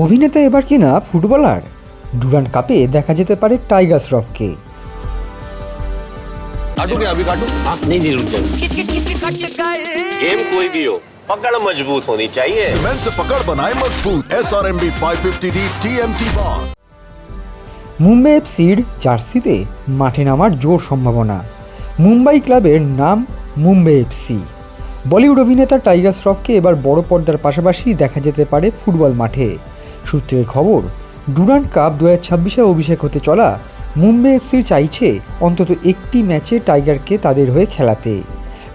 অভিনেতা এবার কিনা ফুটবলার। ডুরান্ড কাপে দেখা যেতে পারে টাইগার শ্রফকে। काटू क्या अभी काटू? नहीं रुक जाओ। गेम कोई भी हो, पकड़ मजबूत होनी चाहिए। सीमेंट से पकड़ बनाए मजबूत। SRMB 550D TMT bar। Mumbai এফসির জার্সিতে মাঠে নামার জোর সম্ভাবনা। মুম্বাই ক্লাবের নাম মুম্বাই এফসি। বলিউড অভিনেতা টাইগার শ্রফকে এবার বড় পর্দার পাশাপাশি দেখা যেতে পারে ফুটবল মাঠে। সূত্রের খবর, ডুরান্ড কাপ 2026-এ অভিষেক হতে চলা মুম্বাই এফসি চাইছে অন্তত একটি ম্যাচে টাইগারকে তাদের হয়ে খেলাতে।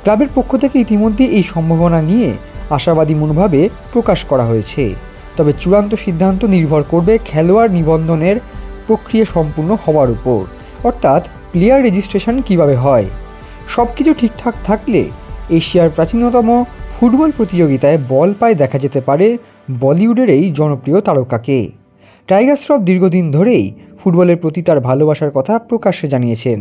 ক্লাবের পক্ষ থেকে ইতিমধ্যে এই সম্ভাবনা নিয়ে আশাবাদী মনোভাবে প্রকাশ করা হয়েছে। তবে চূড়ান্ত সিদ্ধান্ত নির্ভর করবে খেলোয়াড় নিবন্ধনের প্রক্রিয়া সম্পূর্ণ হওয়ার উপর, অর্থাৎ প্লেয়ার রেজিস্ট্রেশন কিভাবে হয়। সব কিছু ঠিকঠাক থাকলে এশিয়ার প্রাচীনতম ফুটবল প্রতিযোগিতায় বল পায় দেখা যেতে পারে বলিউডের এই জনপ্রিয় তারকাকে। টাইগার শ্রফ দীর্ঘদিন ধরেই ফুটবলের প্রতি তার ভালোবাসার কথা প্রকাশ্যে জানিয়েছেন।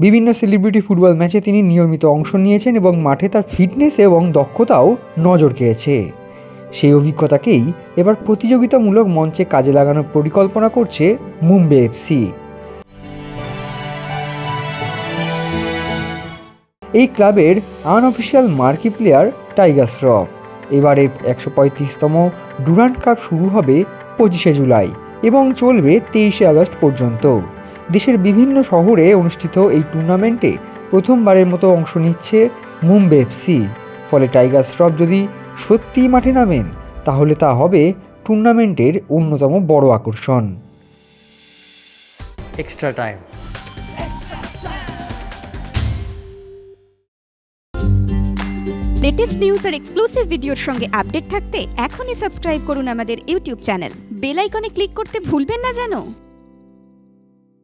বিভিন্ন সেলিব্রিটি ফুটবল ম্যাচে তিনি নিয়মিত অংশ নিয়েছেন এবং মাঠে তার ফিটনেস এবং দক্ষতাও নজর কেড়েছে। সেই অভিজ্ঞতাকেই এবার প্রতিযোগিতামূলক মঞ্চে কাজে লাগানোর পরিকল্পনা করছে মুম্বাই এফসি। এই ক্লাবের unofficial marquee player Tiger Shroff. এবারের 135তম ডুরান্ড কাপ শুরু হবে 25শে জুলাই এবং চলবে 23শে আগস্ট পর্যন্ত। দেশের বিভিন্ন শহরে অনুষ্ঠিত এই টুর্নামেন্টে প্রথমবারের মতো অংশ নিচ্ছে মুম্বাই এফসি। ফলে টাইগার শ্রফ যদি সত্যিই মাঠে নামেন তাহলে তা হবে টুর্নামেন্টের অন্যতম বড় আকর্ষণ। extra time. লেটেস্ট নিউজ আর এক্সক্লুসিভ ভিডিওর সঙ্গে আপডেট থাকতে এখনই সাবস্ক্রাইব করুন আমাদের ইউটিউব চ্যানেল। বেল আইকনে ক্লিক করতে ভুলবেন না যেন।